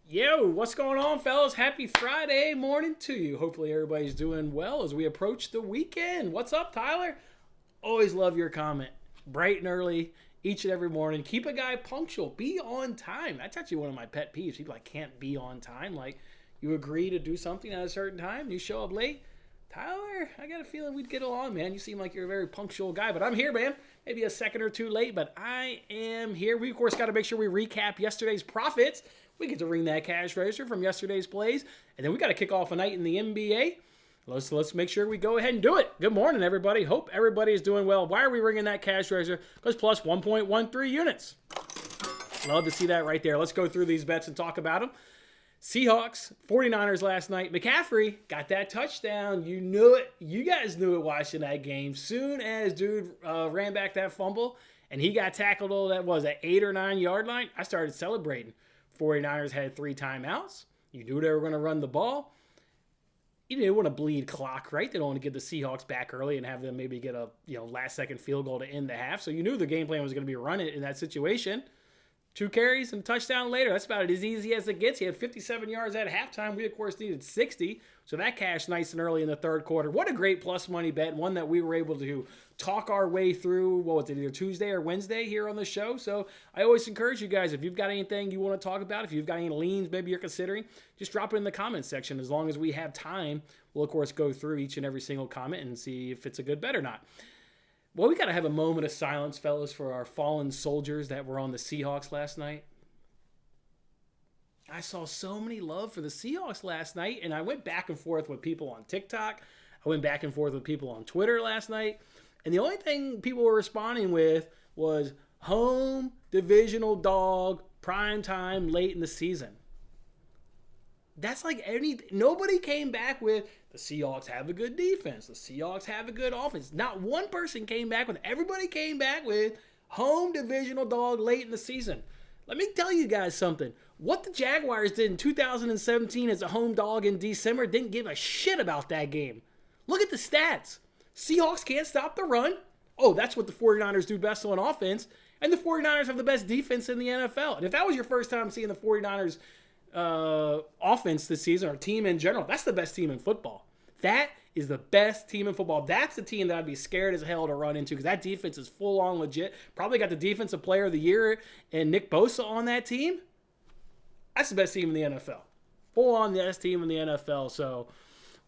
Yo, what's going on, fellas? Happy Friday morning to you. Hopefully, everybody's doing well as we approach the weekend. What's up, Tyler? Always love your comment. Bright and early, each and every morning. Keep a guy punctual. Be on time. That's actually one of my pet peeves. People like can't be on time. Like, you agree to do something at a certain time, you show up late. Tyler, I got a feeling we'd get along, man. You seem like you're a very punctual guy, but I'm here, man. Maybe a second or two late, but I am here. We, of course, got to make sure we recap yesterday's profits. We get to ring that cash register from yesterday's plays, and then we got to kick off a night in the NBA. Let's make sure we go ahead and do it. Good morning, everybody. Hope everybody is doing well. Why are we ringing that cash register? Because plus 1.13 units. Love to see that right there. Let's go through these bets and talk about them. Seahawks, 49ers last night. McCaffrey got that touchdown. You knew it. You guys knew it watching that game. Soon as dude ran back that fumble and he got tackled all that was at 8 or 9 yard line, I started celebrating. 49ers had 3 timeouts. You knew they were going to run the ball. You didn't want to bleed clock, right? They don't want to get the Seahawks back early and have them maybe get a last second field goal to end the half. So you knew the game plan was going to be run it in that situation. 2 carries and a touchdown later. That's about as easy as it gets. He had 57 yards at halftime. We, of course, needed 60. So that cashed nice and early in the third quarter. What a great plus money bet. One that we were able to talk our way through, what was it, either Tuesday or Wednesday here on the show. So I always encourage you guys, if you've got anything you want to talk about, if you've got any leans maybe you're considering, just drop it in the comments section. As long as we have time, we'll, of course, go through each and every single comment and see if it's a good bet or not. Well, we got to have a moment of silence, fellas, for our fallen soldiers that were on the Seahawks last night. I saw so many love for the Seahawks last night, and I went back and forth with people on TikTok. I went back and forth with people on Twitter last night, and the only thing people were responding with was home, divisional dog, prime time, late in the season. That's like nobody came back with the Seahawks have a good defense. The Seahawks have a good offense. Not one person came back with, everybody came back with home, divisional dog, late in the season. Let me tell you guys something. What the Jaguars did in 2017 as a home dog in December didn't give a shit about that game. Look at the stats. Seahawks can't stop the run. Oh, that's what the 49ers do best on offense. And the 49ers have the best defense in the NFL. And if that was your first time seeing the 49ers offense this season, or team in general, that's the best team in football. That is the best team in football. That's the team that I'd be scared as hell to run into because that defense is full on legit. Probably got the defensive player of the year and Nick Bosa on that team. That's the best team in the NFL. Full on the best team in the NFL. So,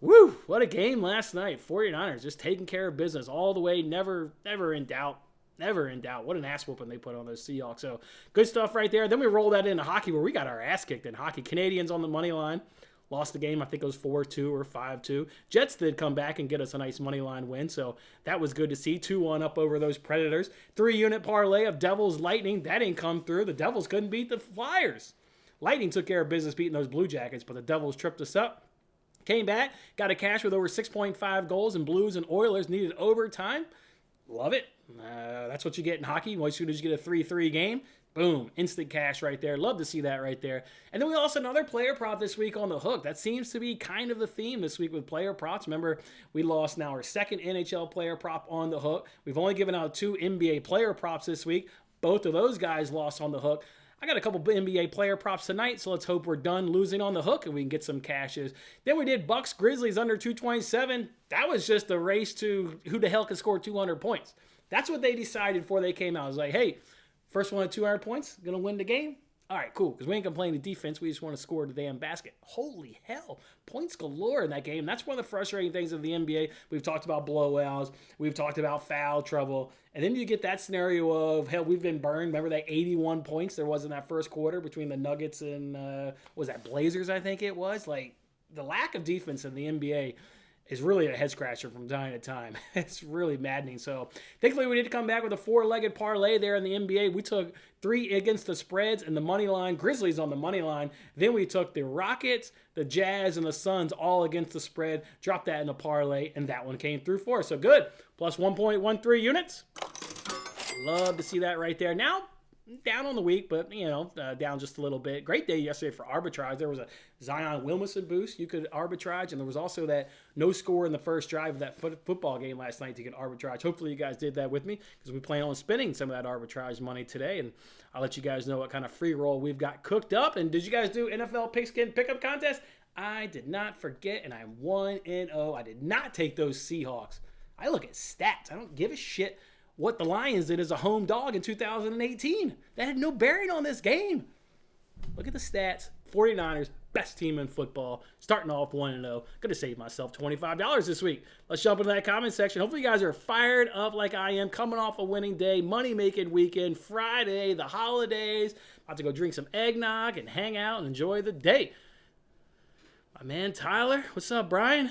woo, what a game last night. 49ers just taking care of business all the way, never in doubt. Never in doubt. What an ass whooping they put on those Seahawks. So, good stuff right there. Then we roll that into hockey where we got our ass kicked in hockey. Canadians on the money line. Lost the game. I think it was 4-2 or 5-2. Jets did come back and get us a nice money line win, so that was good to see. 2-1 up over those Predators. 3-unit parlay of Devils Lightning. That didn't come through. The Devils couldn't beat the Flyers. Lightning took care of business beating those Blue Jackets, but the Devils tripped us up. Came back, got a cash with over 6.5 goals, and Blues and Oilers needed overtime. Love it. That's what you get in hockey. As soon as you get a 3-3 game, boom, instant cash right there. Love to see that right there. And then we lost another player prop this week on the hook. That seems to be kind of the theme this week with player props. Remember, we lost now our second NHL player prop on the hook. We've only given out 2 NBA player props this week. Both of those guys lost on the hook. I got a couple NBA player props tonight, so let's hope we're done losing on the hook and we can get some cashes. Then we did Bucks Grizzlies under 227. That was just a race to who the hell can score 200 points. That's what they decided before they came out. It was like, hey, first one at 200 points, going to win the game? All right, cool, because we ain't complaining the defense. We just want to score the damn basket. Holy hell, points galore in that game. That's one of the frustrating things of the NBA. We've talked about blowouts. We've talked about foul trouble. And then you get that scenario of, hell, we've been burned. Remember that 81 points there was in that first quarter between the Nuggets and, was that Blazers, I think it was? Like, the lack of defense in the NBA is really a head scratcher from time to time. It's really maddening. So thankfully we did come back with a 4-legged parlay there in the NBA. We took 3 against the spreads and the money line, Grizzlies on the money line. Then we took the Rockets, the Jazz, and the Suns all against the spread, dropped that in a parlay, and that one came through for us. So good. Plus 1.13 units. Love to see that right there. Now down on the week, but down just a little bit. Great day yesterday for arbitrage. There was a Zion Williamson boost you could arbitrage, and there was also that no score in the first drive of that football game last night to get arbitrage. Hopefully you guys did that with me, because we plan on spending some of that arbitrage money today, and I'll let you guys know what kind of free roll we've got cooked up. And did you guys do NFL pigskin pickup contest? I did not forget, and I'm 1-0. I did not take those Seahawks. I look at stats. I don't give a shit what the Lions did as a home dog in 2018. That had no bearing on this game. Look at the stats. 49ers, best team in football. Starting off 1-0. Going to save myself $25 this week. Let's jump into that comment section. Hopefully you guys are fired up like I am. Coming off a winning day. Money-making weekend. Friday. The holidays. About to go drink some eggnog and hang out and enjoy the day. My man Tyler. What's up, Brian?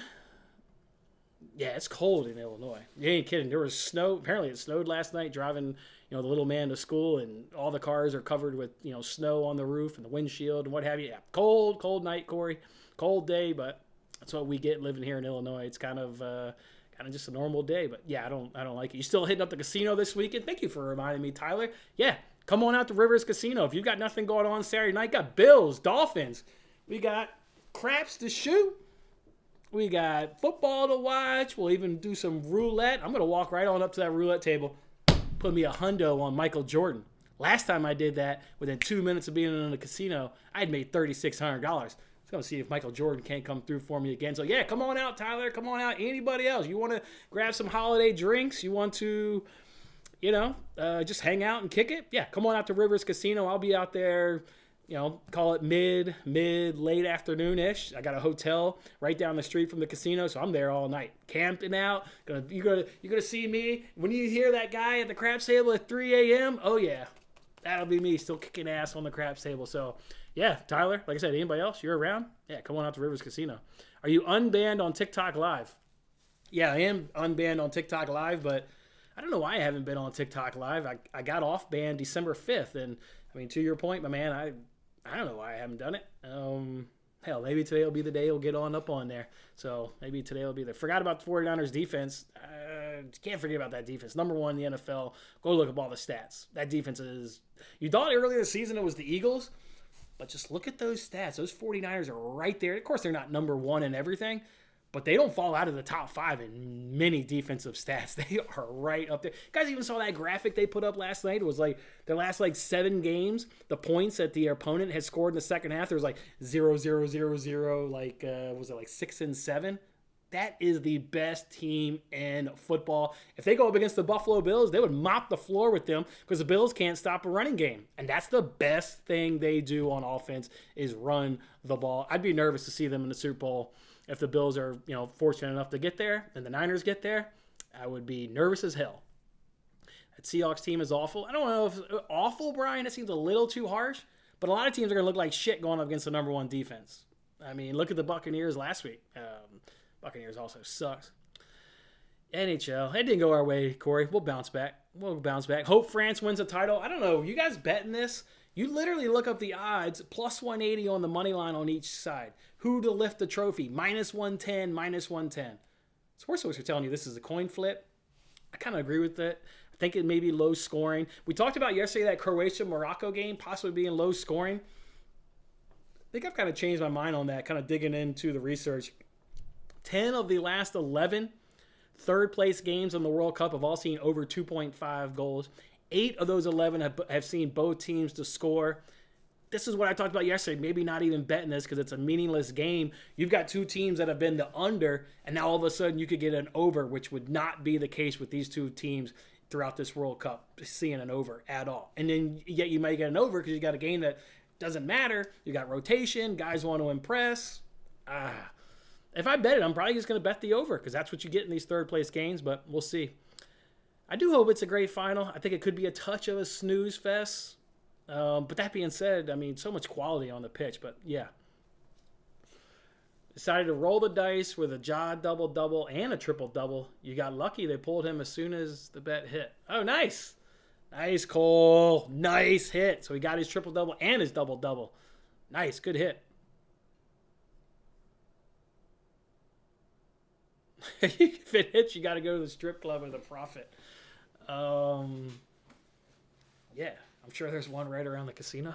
Yeah, it's cold in Illinois. You ain't kidding. There was snow. Apparently it snowed last night driving, the little man to school, and all the cars are covered with, snow on the roof and the windshield and what have you. Yeah, cold night, Corey. Cold day, but that's what we get living here in Illinois. It's kind of just a normal day, but yeah, I don't like it. You still hitting up the casino this weekend? Thank you for reminding me, Tyler. Yeah, come on out to Rivers Casino. If you've got nothing going on Saturday night, got Bills, Dolphins. We got craps to shoot. We got football to watch. We'll even do some roulette. I'm going to walk right on up to that roulette table, put me a hundo on Michael Jordan. Last time I did that, within 2 minutes of being in the casino, I had made $3,600. I was going to see if Michael Jordan can't come through for me again. So, yeah, come on out, Tyler. Come on out. Anybody else? You want to grab some holiday drinks? You want to, just hang out and kick it? Yeah, come on out to Rivers Casino. I'll be out there. Call it late afternoon-ish. I got a hotel right down the street from the casino, so I'm there all night, camping out. You're gonna see me when you hear that guy at the craps table at 3 a.m. Oh yeah, that'll be me, still kicking ass on the craps table. So yeah, Tyler, like I said, anybody else? You're around? Yeah, come on out to Rivers Casino. Are you unbanned on TikTok Live? Yeah, I am unbanned on TikTok Live, but I don't know why I haven't been on TikTok Live. I got off banned December 5th, and I mean, to your point, my man, I don't know why I haven't done it. Hell, maybe today will be the day it'll get on up on there. So maybe today will be there. Forgot about the 49ers defense. Can't forget about that defense. Number one in the NFL. Go look up all the stats. That defense is... You thought earlier this season it was the Eagles, but just look at those stats. Those 49ers are right there. Of course, they're not number one in everything, but they don't fall out of the top 5 in many defensive stats. They are right up there. You guys even saw that graphic they put up last night. It was like their last 7 games, the points that the opponent had scored in the second half, there was 0, 0, 0, 0, was it 6 and 7? That is the best team in football. If they go up against the Buffalo Bills, they would mop the floor with them because the Bills can't stop a running game. And that's the best thing they do on offense is run the ball. I'd be nervous to see them in the Super Bowl. If the Bills are, fortunate enough to get there and the Niners get there, I would be nervous as hell. That Seahawks team is awful. I don't know if awful, Brian. It seems a little too harsh. But a lot of teams are going to look like shit going up against the number one defense. I mean, look at the Buccaneers last week. Buccaneers also sucks. NHL. It didn't go our way, Corey. We'll bounce back. Hope France wins a title. I don't know. You guys betting this? You literally look up the odds, plus 180 on the money line on each side. Who to lift the trophy, minus 110, minus 110. Sportsbooks are telling you this is a coin flip. I kind of agree with it. I think it may be low scoring. We talked about yesterday that Croatia-Morocco game possibly being low scoring. I think I've kind of changed my mind on that, kind of digging into the research. 10 of the last 11 third-place games in the World Cup have all seen over 2.5 goals. 8 of those 11 have seen both teams to score. This is what I talked about yesterday. Maybe not even betting this because it's a meaningless game. You've got 2 teams that have been the under, and now all of a sudden you could get an over, which would not be the case with these 2 teams throughout this World Cup, seeing an over at all. And then yet you might get an over because you got a game that doesn't matter. You got rotation. Guys want to impress. If I bet it, I'm probably just going to bet the over because that's what you get in these third-place games, but we'll see. I do hope it's a great final. I think it could be a touch of a snooze fest. But that being said, I mean, so much quality on the pitch. But, yeah. Decided to roll the dice with a Ja double-double and a triple-double. You got lucky. They pulled him as soon as the bet hit. Oh, nice. Nice, Cole. Nice hit. So he got his triple-double and his double-double. Nice. Good hit. If it hits, you got to go to the strip club or the Profit. Yeah, I'm sure there's one right around the casino.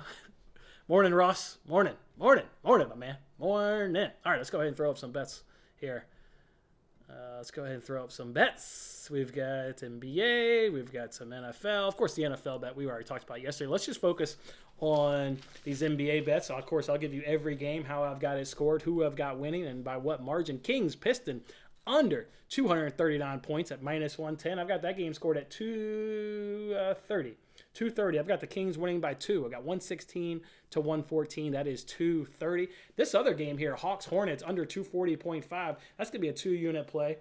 Morning, Ross. Morning, my man. Morning. All right, let's go ahead and throw up some bets here. Let's go ahead and throw up some bets. We've got NBA. We've got some NFL. Of course, the NFL bet we already talked about yesterday. Let's just focus on these NBA bets. Of course, I'll give you every game, how I've got it scored, who I've got winning, and by what margin. Kings, Piston, under 239 points at minus 110. I've got that game scored at 230. 230. I've got the Kings winning by 2. I got 116 to 114. That is 230. This other game here, Hawks Hornets under 240.5. That's going to be a 2-unit play.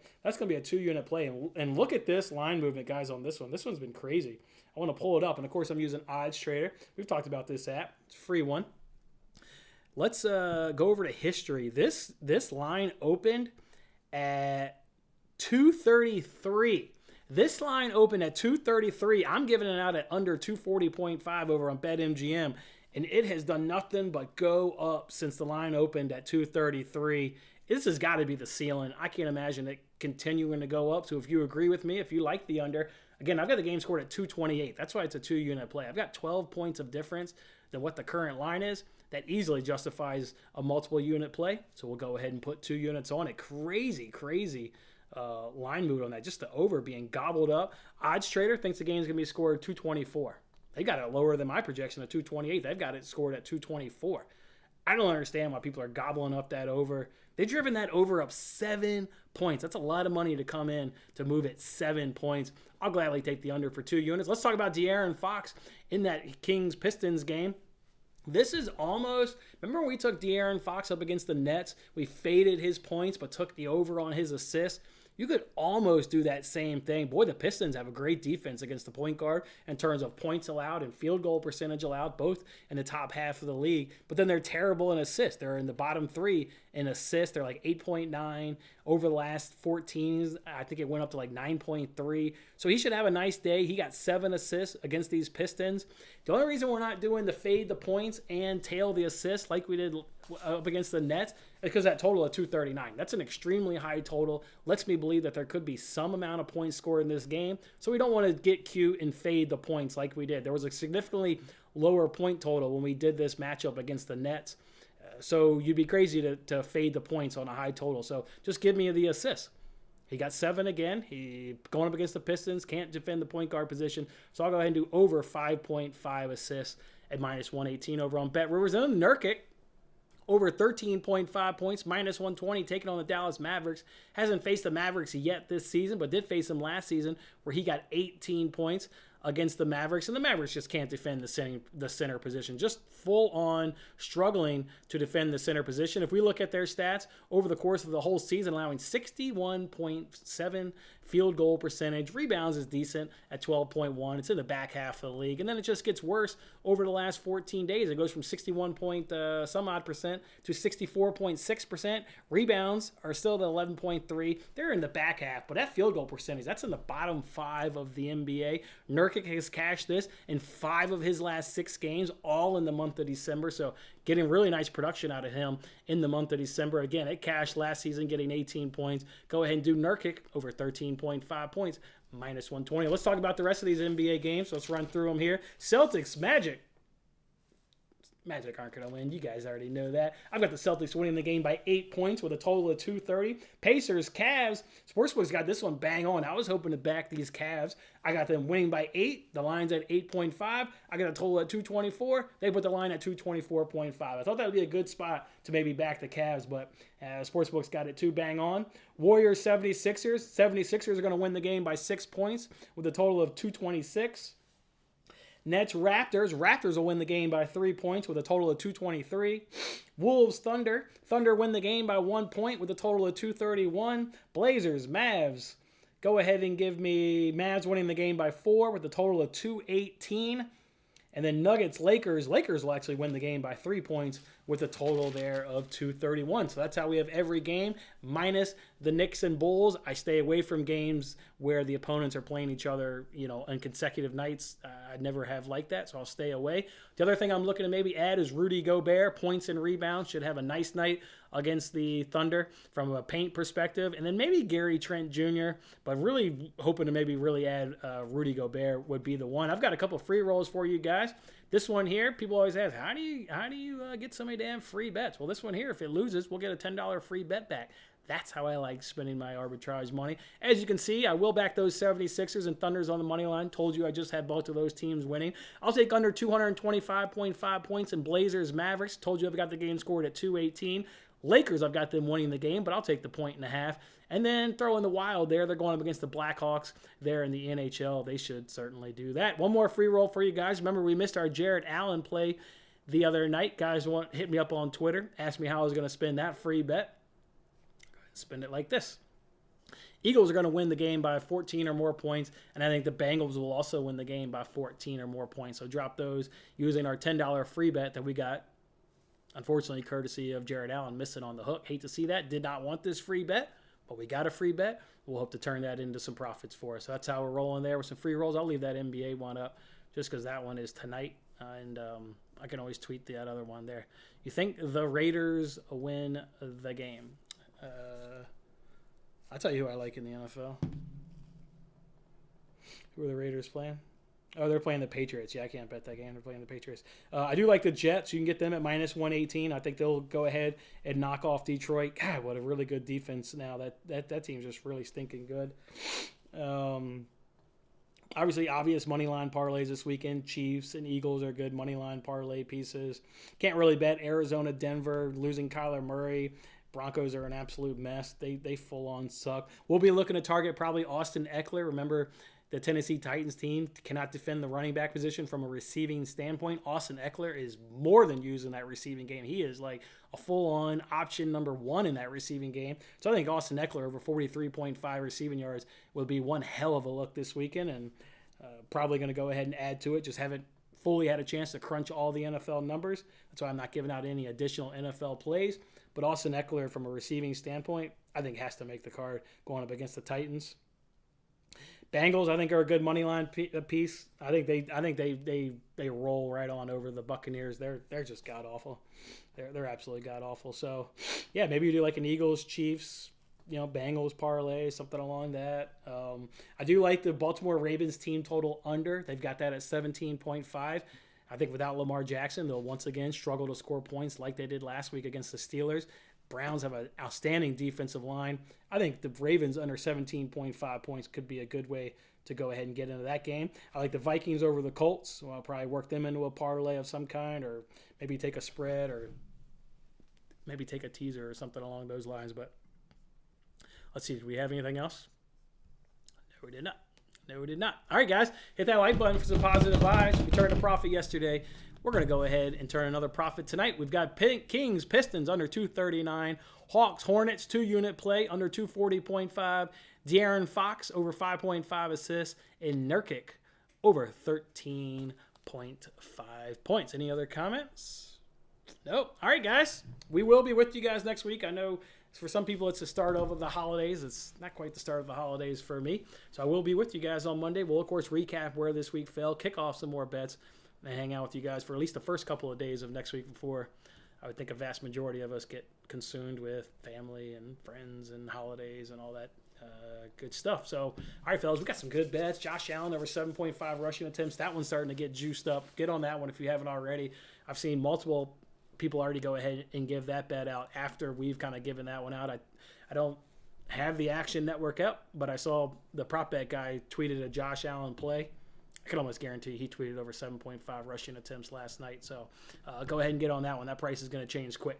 And look at this line movement, guys, on this one. This one's been crazy. I want to pull it up. And, of course, I'm using Odds Trader. We've talked about this app. It's a free one. Let's go over to history. This line opened at 233. This line opened at 233. I'm giving it out at under 240.5 over on BetMGM, and it has done nothing but go up since the line opened at 233. This has got to be the ceiling. I can't imagine it continuing to go up. So if you agree with me, if you like the under, again, I've got the game scored at 228. That's why it's a 2-unit play. I've got 12 points of difference than what the current line is. That easily justifies a multiple unit play. So we'll go ahead and put 2 units on it. Crazy line move on that. Just the over being gobbled up. Odds Trader thinks the game's going to be scored 224. They got it lower than my projection of 228. They've got it scored at 224. I don't understand why people are gobbling up that over. They've driven that over up 7 points. That's a lot of money to come in to move it 7 points. I'll gladly take the under for 2 units. Let's talk about De'Aaron Fox in that Kings-Pistons game. This is almost, remember when we took De'Aaron Fox up against the Nets? We faded his points but took the over on his assists. You could almost do that same thing. Boy, the Pistons have a great defense against the point guard in terms of points allowed and field goal percentage allowed, both in the top half of the league. But then they're terrible in assists. They're in the bottom 3 in assists. They're like 8.9 over the last 14. I think it went up to like 9.3. So he should have a nice day. He got 7 assists against these Pistons. The only reason we're not doing the fade the points and tail the assists like we did up against the Nets is because that total of 239. That's an extremely high total. Lets me believe that there could be some amount of points scored in this game. So we don't want to get cute and fade the points like we did. There was a significantly lower point total when we did this matchup against the Nets. So you'd be crazy to fade the points on a high total. So just give me the assists. He got 7 again. He going up against the Pistons, can't defend the point guard position. So I'll go ahead and do over 5.5 assists at minus 118 over on BetRivers. And then Nurkic, over 13.5 points, minus 120, taking on the Dallas Mavericks. Hasn't faced the Mavericks yet this season, but did face them last season where he got 18 points against the Mavericks, and the Mavericks just can't defend the center position. Just full on struggling to defend the center position. If we look at their stats over the course of the whole season, allowing 61.7 field goal percentage. Rebounds is decent at 12.1. It's in the back half of the league, and then it just gets worse over the last 14 days. It goes from 61 point some odd percent to 64.6%. Rebounds are still at 11.3. They're in the back half, but that field goal percentage, that's in the bottom 5 of the NBA. Nurkic has cashed this in 5 of his last 6 games, all in the month of December. So getting really nice production out of him in the month of December. Again, it cashed last season, getting 18 points. Go ahead and do Nurkic over 13.5 points, minus 120. Let's talk about the rest of these NBA games. So let's run through them here. Celtics, Magic. Magic aren't going to win. You guys already know that. I've got the Celtics winning the game by 8 points with a total of 230. Pacers, Cavs. Sportsbook's got this one bang on. I was hoping to back these Cavs. I got them winning by 8. The line's at 8.5. I got a total at 224. They put the line at 224.5. I thought that would be a good spot to maybe back the Cavs, but Sportsbook's got it too bang on. Warriors, 76ers. 76ers are going to win the game by 6 points with a total of 226. Nets, Raptors. Raptors will win the game by 3 points with a total of 223. Wolves, Thunder. Thunder win the game by 1 point with a total of 231. Blazers, Mavs. Go ahead and give me Mavs winning the game by 4 with a total of 218. And then Nuggets, Lakers. Lakers will actually win the game by 3 points with a total there of 231. So that's how we have every game minus the Knicks and Bulls. I stay away from games where the opponents are playing each other, on consecutive nights. I never have liked that, so I'll stay away. The other thing I'm looking to maybe add is Rudy Gobert. Points and rebounds, should have a nice night against the Thunder from a paint perspective. And then maybe Gary Trent Jr., but really hoping to maybe really add Rudy Gobert would be the one. I've got a couple free rolls for you guys. This one here, people always ask, how do you get so many damn free bets? Well, this one here, if it loses, we'll get a $10 free bet back. That's how I like spending my arbitrage money. As you can see, I will back those 76ers and Thunders on the money line. Told you I just had both of those teams winning. I'll take under 225.5 points in Blazers Mavericks. Told you I've got the game scored at 218. Lakers, I've got them winning the game, but I'll take the 1.5. And then throw in the Wild there. They're going up against the Blackhawks there in the NHL. They should certainly do that. One more free roll for you guys. Remember, we missed our Jarrett Allen play the other night. Guys hit me up on Twitter. Asked me how I was going to spend that free bet. Spend it like this. Eagles are going to win the game by 14 or more points, and I think the Bengals will also win the game by 14 or more points. So drop those using our $10 free bet that we got, unfortunately, courtesy of Jarrett Allen missing on the hook. Hate to see that. Did not want this free bet, but we got a free bet. We'll hope to turn that into some profits for us. So that's how we're rolling there with some free rolls. I'll leave that NBA one up just because that one is tonight, and I can always tweet that other one there. You think the Raiders win the game? I'll tell you who I like in the NFL. Who are the Raiders playing? Oh, they're playing the Patriots. Yeah, I can't bet that game. They're playing the Patriots. I do like the Jets. You can get them at minus 118. I think they'll go ahead and knock off Detroit. God, what a really good defense now. That team's just really stinking good. Obviously, obvious money line parlays this weekend. Chiefs and Eagles are good money line parlay pieces. Can't really bet Arizona, Denver, losing Kyler Murray. Broncos are an absolute mess. They full-on suck. We'll be looking to target probably Austin Eckler. Remember, the Tennessee Titans team cannot defend the running back position from a receiving standpoint. Austin Eckler is more than used in that receiving game. He is like a full-on option number one in that receiving game. So I think Austin Eckler over 43.5 receiving yards will be one hell of a look this weekend, and probably going to go ahead and add to it. Just haven't fully had a chance to crunch all the NFL numbers. That's why I'm not giving out any additional NFL plays. But Austin Eckler, from a receiving standpoint, I think has to make the card going up against the Titans. Bengals, I think, are a good money line piece. I think they roll right on over the Buccaneers. They're just god awful. They're absolutely god awful. So yeah, maybe you do like an Eagles, Chiefs, Bengals parlay, something along that. I do like the Baltimore Ravens team total under. They've got that at 17.5. I think without Lamar Jackson, they'll once again struggle to score points like they did last week against the Steelers. Browns have an outstanding defensive line. I think the Ravens under 17.5 points could be a good way to go ahead and get into that game. I like the Vikings over the Colts, so I'll probably work them into a parlay of some kind, or maybe take a spread, or maybe take a teaser or something along those lines. But let's see, do we have anything else? No, we did not. All right, guys, hit that like button for some positive vibes. We turned a profit yesterday. We're going to go ahead and turn another profit tonight. We've got Kings, Pistons under 239. Hawks, Hornets, 2-unit play under 240.5. De'Aaron Fox over 5.5 assists. And Nurkic over 13.5 points. Any other comments? Nope. All right, guys. We will be with you guys next week. I know for some people it's the start of the holidays. It's not quite the start of the holidays for me. So I will be with you guys on Monday. We'll, of course, recap where this week fell, kick off some more bets, and hang out with you guys for at least the first couple of days of next week before I would think a vast majority of us get consumed with family and friends and holidays and all that good stuff. So, all right, fellas, we got some good bets. Josh Allen over 7.5 rushing attempts. That one's starting to get juiced up. Get on that one if you haven't already. I've seen multiple people already go ahead and give that bet out after we've kind of given that one out. I don't have the Action Network up, but I saw the prop bet guy tweeted a Josh Allen play. I can almost guarantee he tweeted over 7.5 rushing attempts last night. So go ahead and get on that one. That price is going to change quick.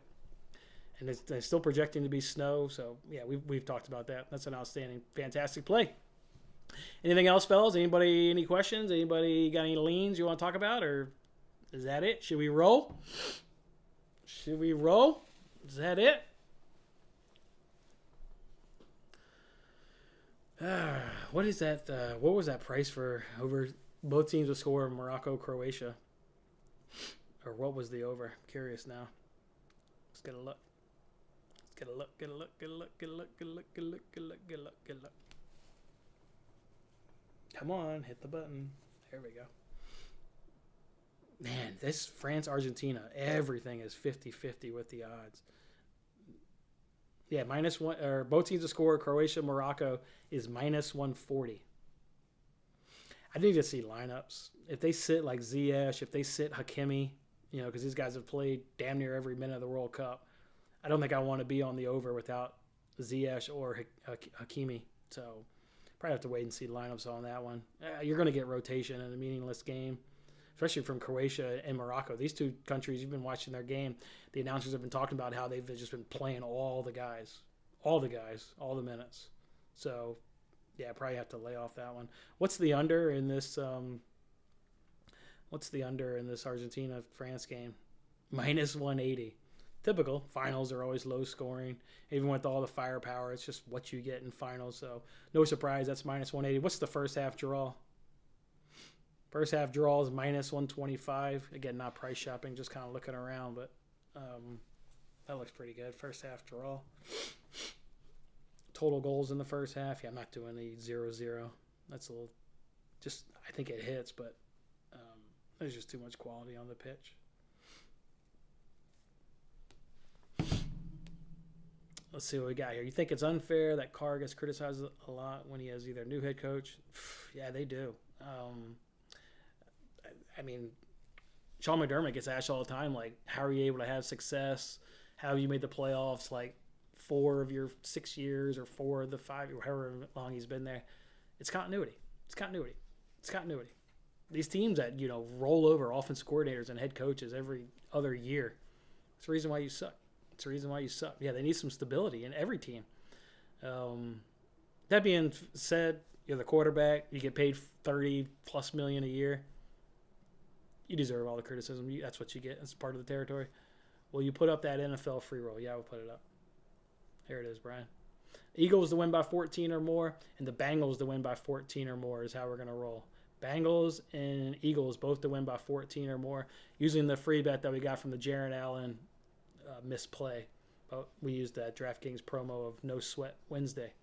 And it's still projecting to be snow. So, yeah, we've talked about that. That's an outstanding, fantastic play. Anything else, fellas? Anybody, any questions? Anybody got any leans you want to talk about? Or is that it? Should we roll? Is that it? What is that? What was that price for over both teams to score Morocco, Croatia? Or what was the over? I'm curious now. Let's get a look. Let's get a look. Get a look. Get a look. Get a look. Get a look. Get a look. Get a look. Get a look. Get a look. Come on, hit the button. There we go. Man, this France-Argentina, everything is 50-50 with the odds. Yeah, -1, or both teams to score. Croatia, Morocco is -140. I need to see lineups. If they sit like Ziyech, if they sit Hakimi, because these guys have played damn near every minute of the World Cup, I don't think I want to be on the over without Ziyech or Hakimi. So probably have to wait and see lineups on that one. You're going to get rotation in a meaningless game, especially from Croatia and Morocco. These two countries, you've been watching their game. The announcers have been talking about how they've just been playing all the guys, all the minutes. So, yeah, probably have to lay off that one. What's the under in this? Argentina-France game? -180. Typical. Finals are always low scoring. Even with all the firepower, it's just what you get in finals. So no surprise, that's -180. What's the first half draw? First half draw is -125. Again, not price shopping, just kind of looking around, but that looks pretty good. First half draw. Total goals in the first half. Yeah, I'm not doing the 0-0. That's a little, I think it hits, but there's just too much quality on the pitch. Let's see what we got here. You think it's unfair that Carr gets criticized a lot when he has either new head coach? Yeah, they do. I mean, Sean McDermott gets asked all the time, like, how are you able to have success? How have you made the playoffs, like, 4 of your 6 years or 4 of the 5, or however long he's been there? It's continuity. These teams that, roll over offensive coordinators and head coaches every other year, it's the reason why you suck. Yeah, they need some stability in every team. That being said, you're the quarterback. You get paid $30+ million a year. You deserve all the criticism. That's what you get. It's part of the territory. Will you put up that NFL free roll? Yeah, we'll put it up. Here it is, Brian. Eagles to win by 14 or more, and the Bengals to win by 14 or more is how we're going to roll. Bengals and Eagles both to win by 14 or more, using the free bet that we got from the Jaron Allen misplay. But we used that DraftKings promo of No Sweat Wednesday.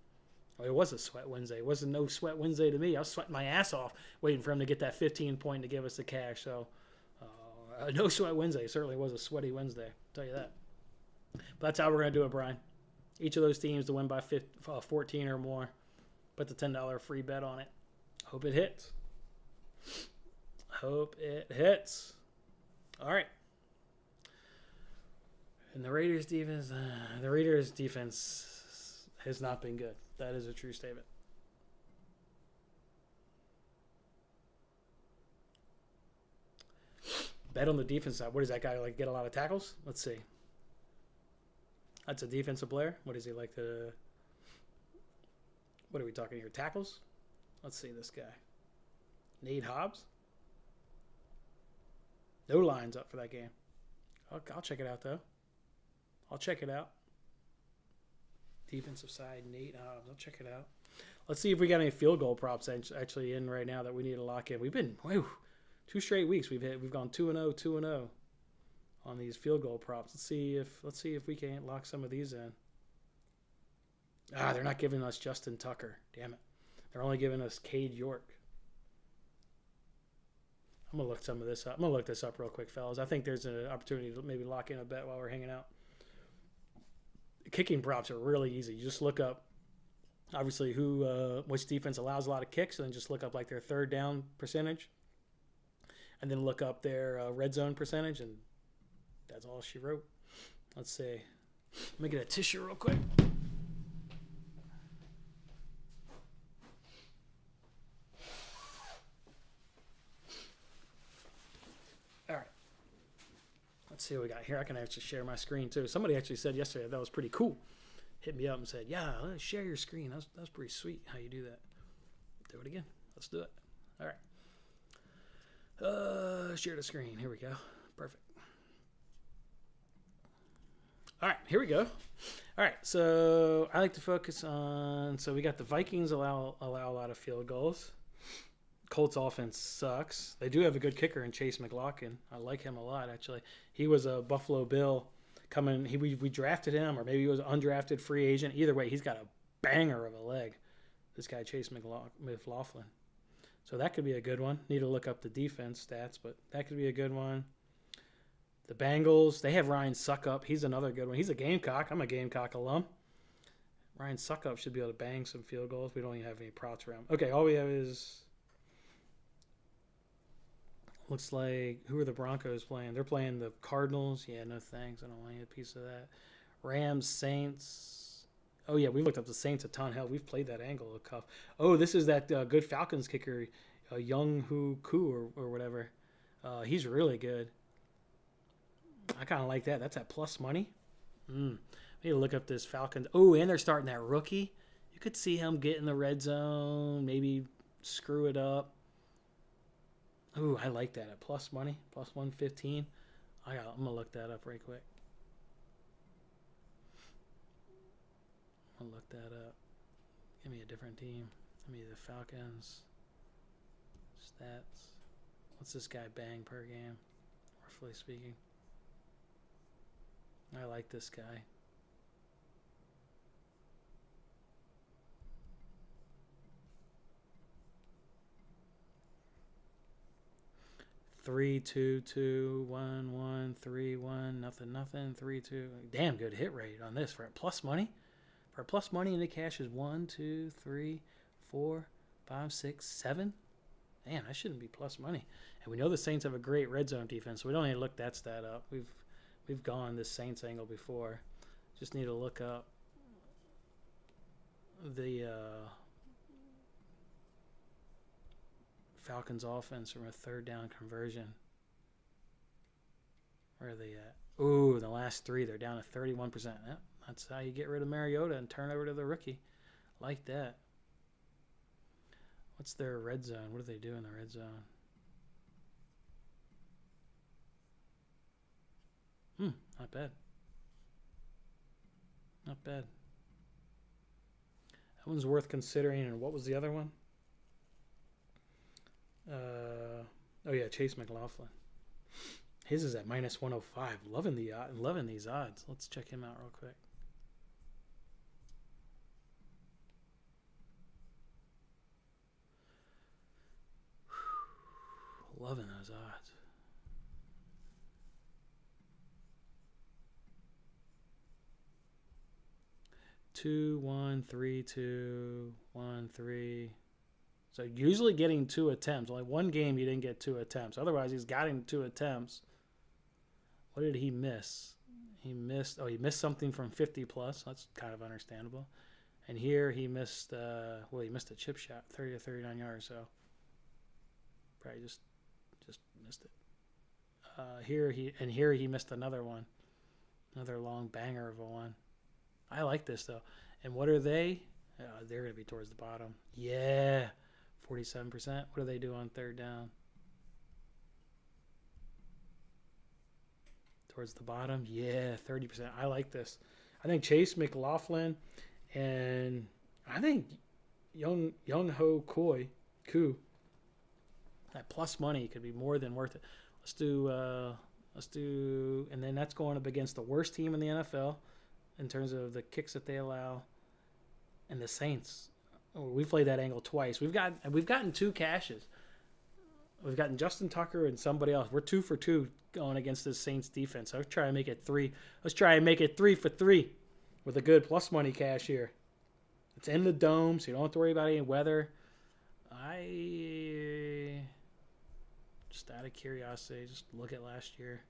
Well, it was a sweat Wednesday. It wasn't No Sweat Wednesday to me. I was sweating my ass off waiting for him to get that 15 point to give us the cash. So No Sweat Wednesday certainly was a sweaty Wednesday. I'll tell you that. But that's how we're going to do it, Brian. Each of those teams to win by 14 or more. Put the $10 free bet on it. Hope it hits. All right. And the Raiders defense has not been good. That is a true statement. Bet on the defense side. What does that guy like? Get a lot of tackles? Let's see. That's a defensive player. What does he like to? What are we talking here? Tackles? Let's see this guy. Nate Hobbs. No lines up for that game. I'll check it out though. I'll check it out. Defensive side, Nate Hobbs. I'll check it out. Let's see if we got any field goal props actually in right now that we need to lock in. We've been 2 straight weeks. We've gone 2-0, 2-0 on these field goal props. Let's see if we can't lock some of these in. They're not giving us Justin Tucker. Damn it. They're only giving us Cade York. I'm gonna look some of this up. I'm gonna look this up real quick, fellas. I think there's an opportunity to maybe lock in a bet while we're hanging out. Kicking props are really easy. You just look up, obviously, which defense allows a lot of kicks, and then just look up like their third down percentage, and then look up their red zone percentage, and that's all she wrote. Let's see. Let me get a tissue real quick. Let's see what we got here. I can actually share my screen too. Somebody actually said yesterday that was pretty cool. Hit me up and said, yeah, let's share your screen. That's pretty sweet how you do that. Do it again. Let's do it. All right. Share the screen. Here we go. Perfect. All right. Here we go. All right. So I like to focus on, so we got the Vikings allow a lot of field goals. Colts offense sucks. They do have a good kicker in Chase McLaughlin. I like him a lot, actually. He was a Buffalo Bill coming. We drafted him, or maybe he was an undrafted free agent. Either way, he's got a banger of a leg. This guy Chase McLaughlin. So that could be a good one. Need to look up the defense stats, but that could be a good one. The Bengals, they have Ryan Suckup. He's another good one. He's a Gamecock. I'm a Gamecock alum. Ryan Suckup should be able to bang some field goals. We don't even have any props for him. Okay, all we have is, looks like, who are the Broncos playing? They're playing the Cardinals. Yeah, no thanks. I don't want any piece of that. Rams, Saints. Oh, yeah, we looked up the Saints a ton. Hell, we've played that angle a cuff. Oh, this is that good Falcons kicker, Young Hoo Koo or whatever. He's really good. I kind of like that. That's at plus money. Need to look up this Falcons. Oh, and they're starting that rookie. You could see him get in the red zone, maybe screw it up. Ooh, I like that at plus money, plus 115. I'm going to look that up right quick. I'll look that up. Give me a different team. Give me the Falcons. Stats. What's this guy bang per game, roughly speaking? I like this guy. Three, two, two, 1, 1, 3, 1, nothing, 3, 2. Damn good hit rate on this for plus money. For plus money in the cash is 1, 2, 3, 4, 5, 6, 7. Damn, that shouldn't be plus money. And we know the Saints have a great red zone defense, so we don't need to look that stat up. We've gone this Saints angle before. Just need to look up the Falcons offense from a third down conversion. Where are they at? Ooh, the last three, they're down to 31%. Yep, that's how you get rid of Mariota and turn over to the rookie. Like that. What's their red zone? What do they do in the red zone? Not bad. Not bad. That one's worth considering. And what was the other one? Oh yeah, Chase McLaughlin. His is at minus 105. Loving these odds. Let's check him out real quick. Loving those odds. Two, 1, 3, 2, 1, 3. So usually getting 2 attempts. Only one game he didn't get 2 attempts. Otherwise, he's gotten 2 attempts. What did he miss? He missed something from 50 plus. That's kind of understandable. And here he missed, he missed a chip shot, 30 to 39 yards. So probably just missed it. Here he missed another one, another long banger of a one. I like this though. And what are they? They're going to be towards the bottom. Yeah, 47%. What do they do on third down? Towards the bottom. Yeah, 30%. I like this. I think Chase McLaughlin and I think Young Ho Koo. That plus money could be more than worth it. Let's do, and then that's going up against the worst team in the NFL in terms of the kicks that they allow, and the Saints. We've played that angle twice. We've gotten 2 cashes. We've gotten Justin Tucker and somebody else. We're 2 for 2 going against this Saints defense. Let's try and make it 3. Let's try and make it 3 for 3 with a good plus money cash here. It's in the dome, so you don't have to worry about any weather. Just out of curiosity, just look at last year.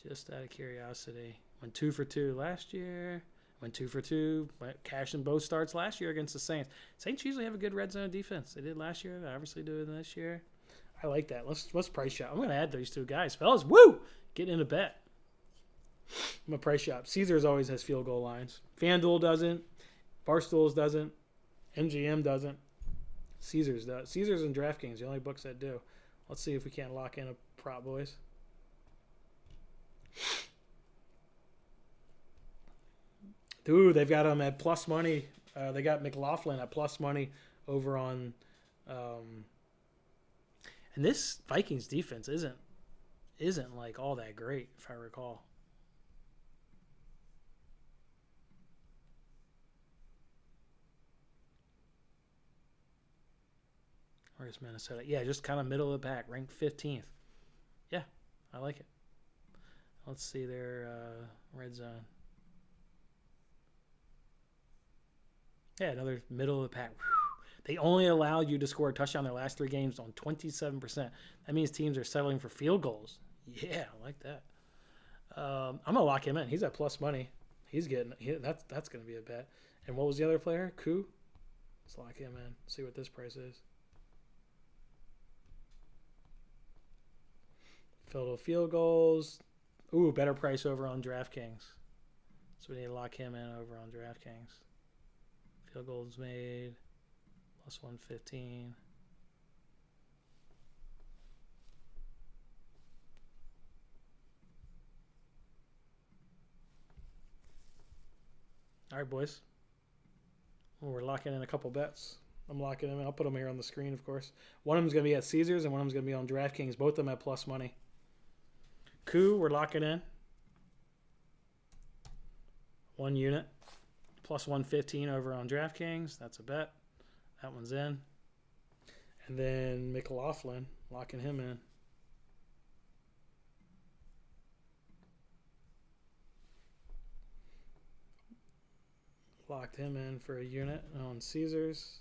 Just out of curiosity. Went 2 for 2 last year. Went 2 for 2. Cashed in both starts last year against the Saints. Saints usually have a good red zone defense. They did last year. They obviously do it this year. I like that. Let's price shop. I'm going to add these 2 guys. Fellas, woo! Get in a bet. I'm a price shop. Caesars always has field goal lines. FanDuel doesn't. Barstools doesn't. MGM doesn't. Caesars does. Caesars and DraftKings, the only books that do. Let's see if we can't lock in a prop, boys. Dude, they've got them at plus money. They got McLaughlin at plus money over on. And this Vikings defense isn't like all that great, if I recall. Where's Minnesota? Yeah, just kind of middle of the pack, ranked 15th. Yeah, I like it. Let's see their red zone. Yeah, another middle of the pack. They only allowed you to score a touchdown their last 3 games on 27%. That means teams are settling for field goals. Yeah, I like that. I'm gonna lock him in. He's at plus money. He's getting that's gonna be a bet. And what was the other player? Koo. Let's lock him in. See what this price is. Total field goals. Ooh, better price over on DraftKings. So we need to lock him in over on DraftKings. Field goals made. Plus 115. All right, boys. Well, we're locking in a couple bets. I'm locking them in. I'll put them here on the screen, of course. One of them's going to be at Caesars, and one of them's going to be on DraftKings. Both of them at plus money. Koo, we're locking in. 1 unit. Plus 115 over on DraftKings. That's a bet. That one's in. And then McLaughlin, locking him in. Locked him in for a unit on Caesars.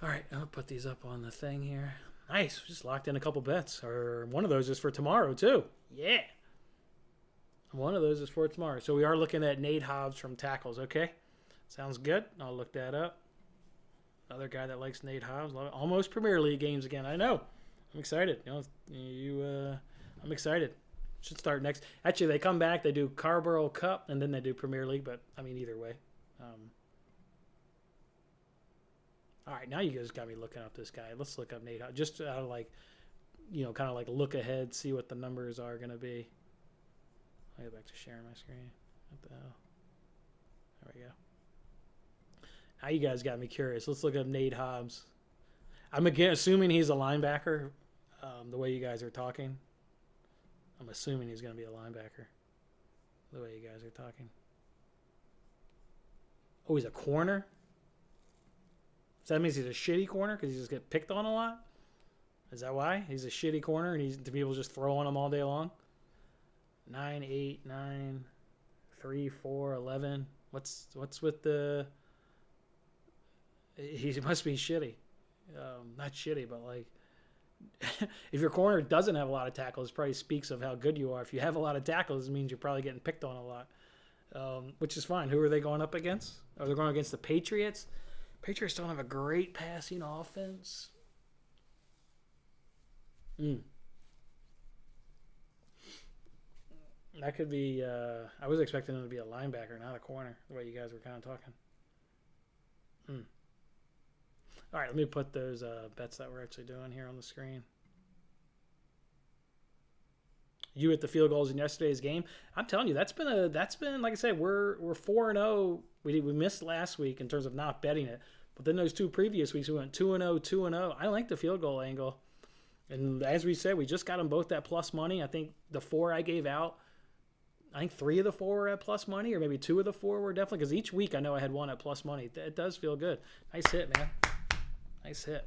All right, I'll put these up on the thing here. Nice. Just locked in a couple bets. Or one of those is for tomorrow, too. Yeah. One of those is for tomorrow. So we are looking at Nate Hobbs from Tackles, okay? Sounds good. I'll look that up. Another guy that likes Nate Hobbs. Almost Premier League games again. I know. I'm excited. I'm excited. Should start next. Actually, they come back. They do Carabao Cup, and then they do Premier League. But, I mean, either way. All right, now you guys got me looking up this guy. Let's look up Nate Hobbs. Just out of, kind of like look ahead, see what the numbers are going to be. I'll go back to sharing my screen. What the hell? There we go. Now you guys got me curious. Let's look up Nate Hobbs. I'm again assuming he's a linebacker. The way you guys are talking, I'm assuming he's going to be a linebacker. The way you guys are talking. Oh, he's a corner? So that means he's a shitty corner because he just get picked on a lot? Is that why? He's a shitty corner and he's the people just throw on him all day long? 9, 8, 9, 3, 4, 11. What's with the... He must be shitty. Not shitty, but like... if your corner doesn't have a lot of tackles, it probably speaks of how good you are. If you have a lot of tackles, it means you're probably getting picked on a lot. Which is fine. Who are they going up against? Are they going against the Patriots? Patriots don't have a great passing offense. That could be... I was expecting him to be a linebacker, not a corner, the way you guys were kind of talking. All right, let me put those bets that we're actually doing here on the screen. You at the field goals in yesterday's game. I'm telling you, that's been like I said, we're 4-0. We missed last week in terms of not betting it, but then those 2 previous weeks we went 2-0, 2-0. I like the field goal angle, and as we said, we just got them both at plus money. I think the 4 I gave out, I think 3 of the 4 were at plus money, or maybe 2 of the 4 were definitely, because each week I know I had one at plus money. It does feel good. Nice hit, man. Nice hit.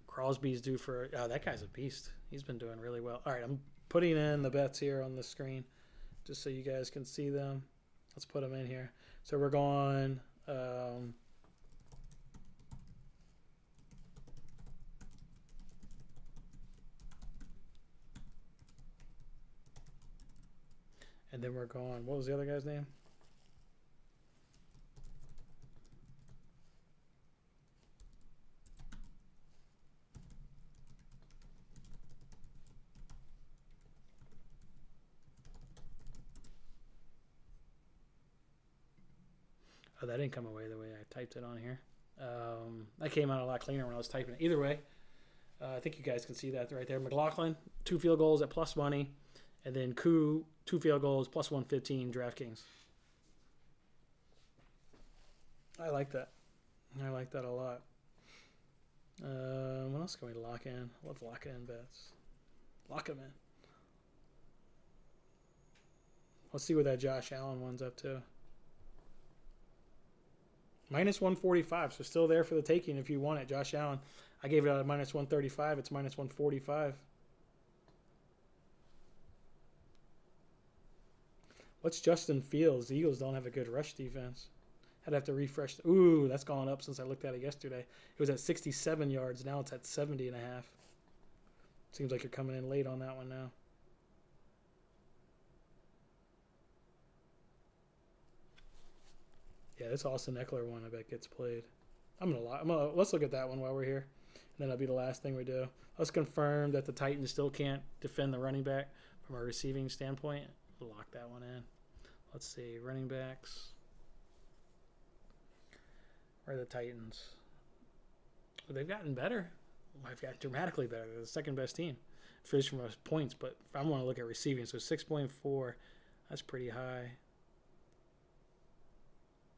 Crosby's due for... Oh, that guy's a beast. He's been doing really well. All right, I'm putting in the bets here on the screen just so you guys can see them. Let's put them in here. So we're going... and then we're going... What was the other guy's name? Oh, that didn't come away the way I typed it on here. That came out a lot cleaner when I was typing it. Either way, I think you guys can see that right there. McLaughlin, 2 field goals at plus money. And then Koo, 2 field goals, plus 115, DraftKings. I like that. I like that a lot. What else can we lock in? Let's lock in bets. Lock them in. Let's see what that Josh Allen one's up to. Minus 145, so still there for the taking if you want it. Josh Allen. I gave it out at minus 135. It's minus 145. What's Justin Fields? The Eagles don't have a good rush defense. I'd have to refresh. Ooh, that's gone up since I looked at it yesterday. It was at 67 yards. Now it's at 70 and a half. Seems like you're coming in late on that one now. Yeah, this Austin Eckler one I bet gets played. Let's look at that one while we're here. And then that'll be the last thing we do. Let's confirm that the Titans still can't defend the running back from a receiving standpoint. We'll lock that one in. Let's see, running backs. Where are the Titans? Well, they've gotten better. They've got dramatically better. They're the second best team. First from points, but if I want to look at receiving, so 6.4, that's pretty high.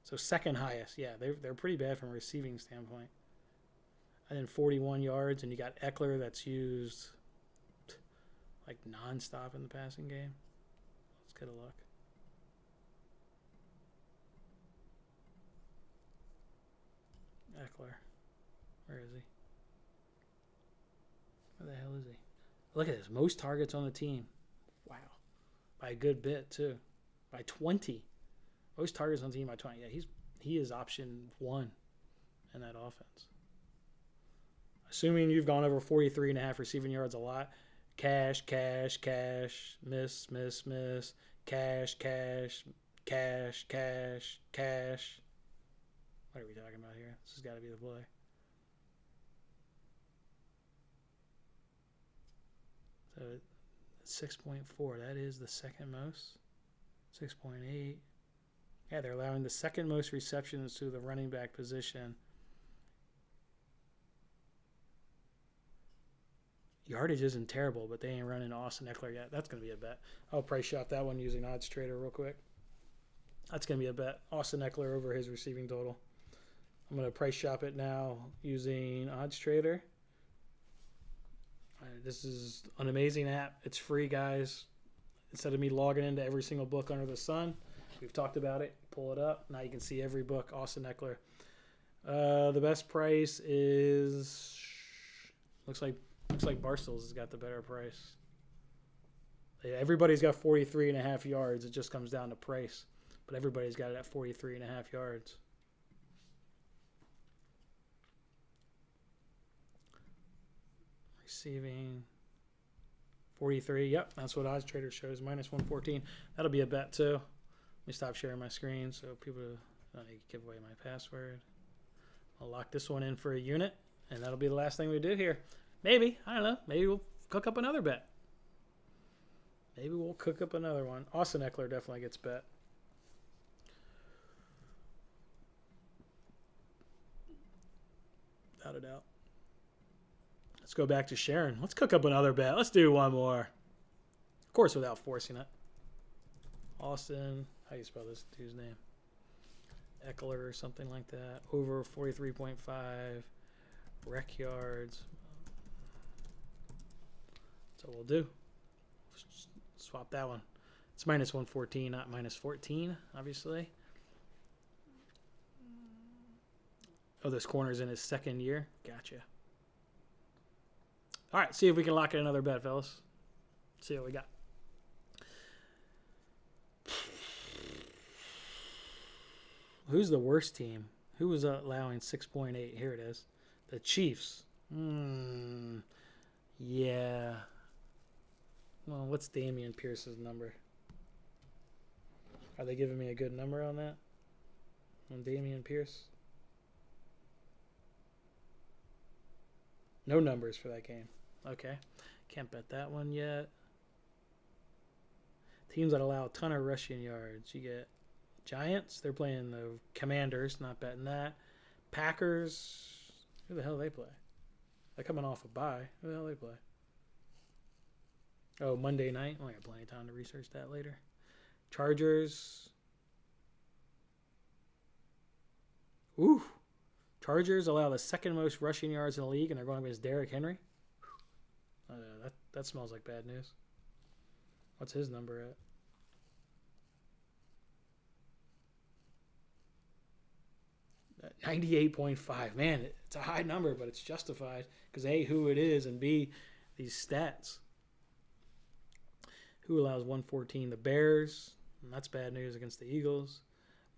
So second highest, yeah, they're pretty bad from a receiving standpoint. And then 41 yards, and you got Eckler that's used like nonstop in the passing game. Let's get a look. Eckler, where is he? Where the hell is he? Look at this, most targets on the team. Wow, by a good bit too, by 20. Most targets on the team by 20. Yeah, he is option 1 in that offense. Assuming you've gone over 43.5 receiving yards a lot. Cash, cash, cash, miss, miss, miss, cash, cash, cash, cash, cash. What are we talking about here? This has got to be the play. So 6.4, that is the second most. 6.8. Yeah, they're allowing the second most receptions to the running back position. Yardage isn't terrible, but they ain't running Austin Eckler yet. That's going to be a bet. I'll price shop that one using Odds Trader real quick. That's going to be a bet. Austin Eckler over his receiving total. I'm going to price shop it now using Odds Trader. This is an amazing app. It's free, guys. Instead of me logging into every single book under the sun, we've talked about it. Pull it up. Now you can see every book. Austin Eckler. The best price is looks like Barstools has got the better price. Yeah, everybody's got 43.5 yards. It just comes down to price, but everybody's got it at 43.5 yards. Receiving 43. Yep, that's what Odds Trader shows. Minus 114. That'll be a bet too. Let me stop sharing my screen so people don't need to give away my password. I'll lock this one in for a unit, and that'll be the last thing we do here. Maybe, I don't know. Maybe we'll cook up another bet. Maybe we'll cook up another one. Austin Eckler definitely gets bet. Without a doubt. Let's go back to Sharon. Let's cook up another bet. Let's do one more. Of course, without forcing it. Austin, how do you spell this dude's name? Eckler or something like that. Over 43.5. Rec yards. That's what we'll do. Swap that one. It's minus 114, not minus 14, obviously. Oh, this corner's in his second year. Gotcha. All right, see if we can lock in another bet, fellas. See what we got. Who's the worst team? Who was allowing 6.8? Here it is. The Chiefs. Yeah. Well, what's Damian Pierce's number? Are they giving me a good number on that? On Damian Pierce? No numbers for that game. Okay. Can't bet that one yet. Teams that allow a ton of rushing yards. You get Giants. They're playing the Commanders. Not betting that. Packers. Who the hell do they play? They're coming off a bye. Who the hell do they play? Oh, Monday night. I got plenty of time to research that later. Chargers. Ooh. Chargers allow the second most rushing yards in the league, and they're going against Derrick Henry. That smells like bad news. What's his number at? 98.5. Man, it's a high number, but it's justified because A, who it is, and B, these stats. Who allows 114? The Bears. And that's bad news against the Eagles.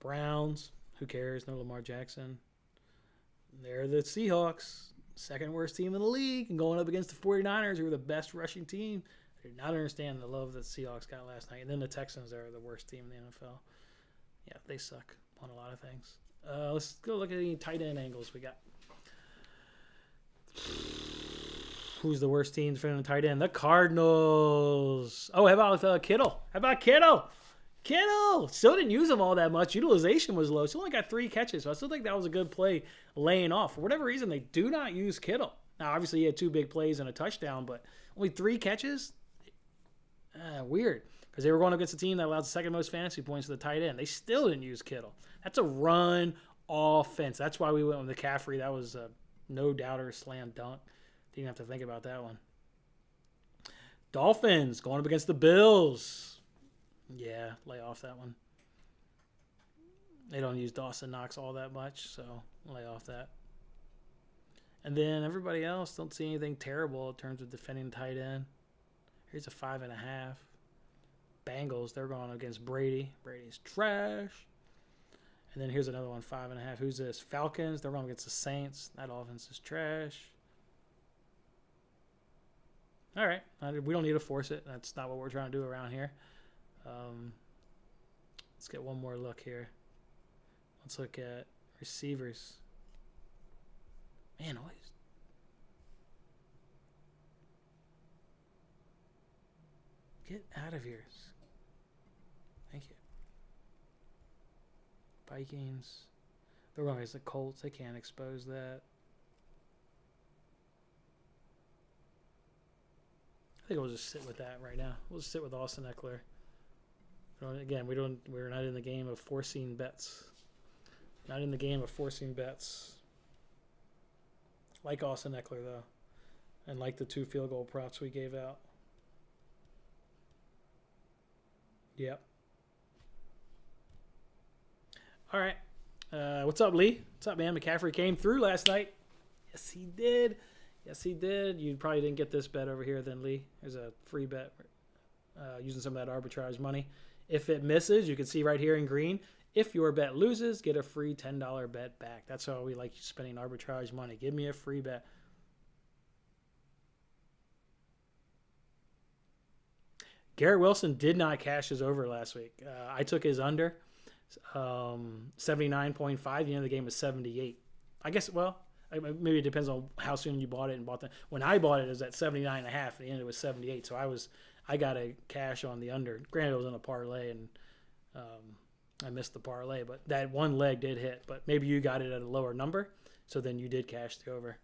Browns. Who cares? No Lamar Jackson. They're the Seahawks. Second worst team in the league. And going up against the 49ers, who are the best rushing team. I do not understand the love that the Seahawks got last night. And then the Texans are the worst team in the NFL. Yeah, they suck on a lot of things. Let's go look at any tight end angles we got. Who's the worst team defending the tight end? The Cardinals. Oh, how about Kittle? How about Kittle? Kittle! Still didn't use him all that much. Utilization was low. Still only got 3 catches. So I still think that was a good play laying off. For whatever reason, they do not use Kittle. Now, obviously, he had 2 big plays and a touchdown, but only 3 catches? Weird. Because they were going against a team that allowed the second most fantasy points to the tight end. They still didn't use Kittle. That's a run offense. That's why we went with McCaffrey. That was a no-doubter slam dunk. Didn't have to think about that one. Dolphins going up against the Bills. Yeah, lay off that one. They don't use Dawson Knox all that much, so lay off that. And then everybody else, don't see anything terrible in terms of defending tight end. Here's a 5.5. Bengals, they're going against Brady. Brady's trash. And then here's another one, 5.5. Who's this? Falcons, they're going against the Saints. That offense is trash. All right. We don't need to force it. That's not what we're trying to do around here. Let's get one more look here. Let's look at receivers. Man, always. Get out of here. Thank you. Vikings. They're going against the Colts. They can't expose that. I think we'll just sit with that right now. We'll just sit with Austin Eckler. Again, we're not in the game of forcing bets. Not in the game of forcing bets. Like Austin Eckler, though. And like the 2 field goal props we gave out. Yep. All right. What's up, Lee? What's up, man? McCaffrey came through last night. Yes, he did. Yes, he did. You probably didn't get this bet over here then, Lee. There's a free bet using some of that arbitrage money. If it misses, you can see right here in green. If your bet loses, get a free $10 bet back. That's how we like spending arbitrage money. Give me a free bet. Garrett Wilson did not cash his over last week. I took his under, 79.5. The end of the game was 78. I guess, well, maybe it depends on how soon you bought it and bought the. When I bought it was at 79.5. At the end it was 78. So I got a cash on the under. Granted, it was in a parlay and I missed the parlay, but that one leg did hit. But maybe you got it at a lower number, so then you did cash the over.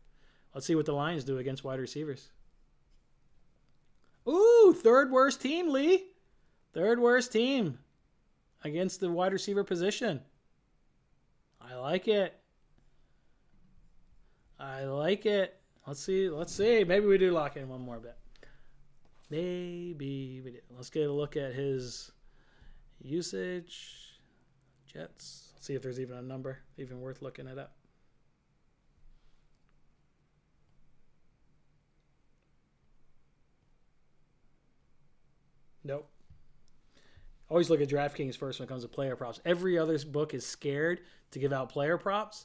Let's see what the Lions do against wide receivers. Ooh, 3rd worst team, Lee. 3rd worst team against the wide receiver position. I like it. I like it. Let's see. Maybe we do lock in one more bet. Maybe we do. Let's get a look at his usage. Jets. Let's see if there's even a number even worth looking it up. Nope. Always look at DraftKings first when it comes to player props. Every other book is scared to give out player props.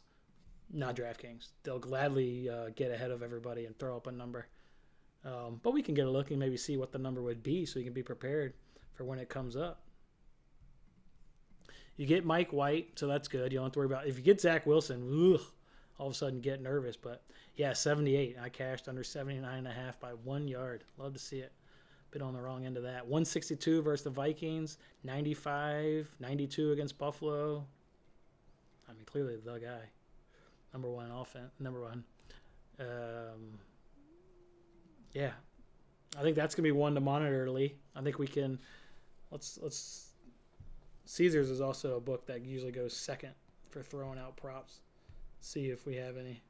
Not DraftKings. They'll gladly get ahead of everybody and throw up a number. But we can get a look and maybe see what the number would be so you can be prepared for when it comes up. You get Mike White, so that's good. You don't have to worry about it. If you get Zach Wilson, all of a sudden get nervous. But, yeah, 78. I cashed under 79.5 by 1 yard. Love to see it. Been on the wrong end of that. 162 versus the Vikings. 95, 92 against Buffalo. I mean, clearly the guy. Number one offense. Number one. Yeah. I think that's going to be one to monitor, Lee. I think we can. Let's. Caesars is also a book that usually goes second for throwing out props. See if we have any.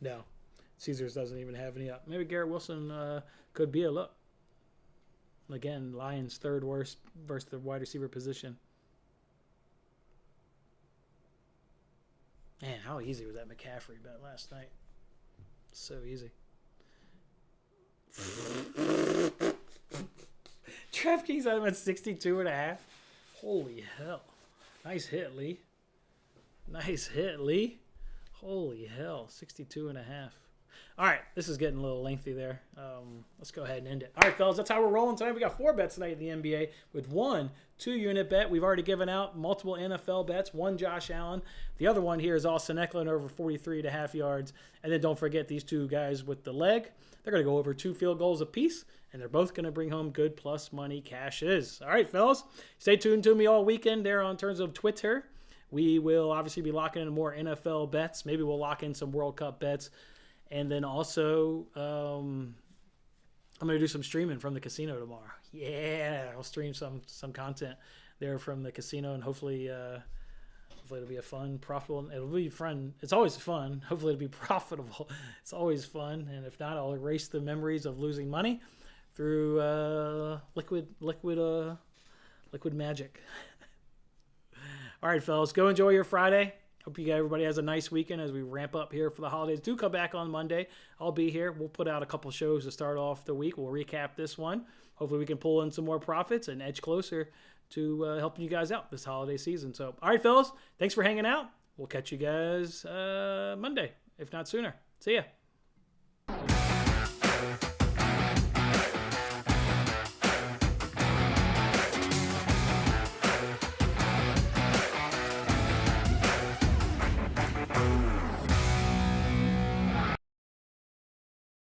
No. Caesars doesn't even have any up. Maybe Garrett Wilson could be a look. Again, Lions 3rd worst versus the wide receiver position. Man, how easy was that McCaffrey bet last night? So easy. DraftKings had him at 62.5. Holy hell. Nice hit, Lee. Nice hit, Lee. Holy hell. 62.5. All right, this is getting a little lengthy there. Let's go ahead and end it. All right, fellas, that's how we're rolling tonight. We got 4 bets tonight in the NBA with 1 2-unit bet. We've already given out multiple NFL bets. 1 Josh Allen. The other one here is Austin Eckler over 43.5 yards. And then don't forget these 2 guys with the leg. They're going to go over 2 field goals apiece, and they're both going to bring home good plus money cashes. All right, fellas, stay tuned to me all weekend there on terms of Twitter. We will obviously be locking in more NFL bets. Maybe we'll lock in some World Cup bets. And then also, I'm going to do some streaming from the casino tomorrow. Yeah, I'll stream some content there from the casino, and hopefully it'll be a fun, profitable. It'll be fun. It's always fun. Hopefully it'll be profitable. It's always fun. And if not, I'll erase the memories of losing money through liquid magic. All right, fellas, go enjoy your Friday. Hope everybody has a nice weekend as we ramp up here for the holidays. Do come back on Monday. I'll be here. We'll put out a couple shows to start off the week. We'll recap this one. Hopefully we can pull in some more profits and edge closer to helping you guys out this holiday season. So, all right, fellas, thanks for hanging out. We'll catch you guys Monday, if not sooner. See ya.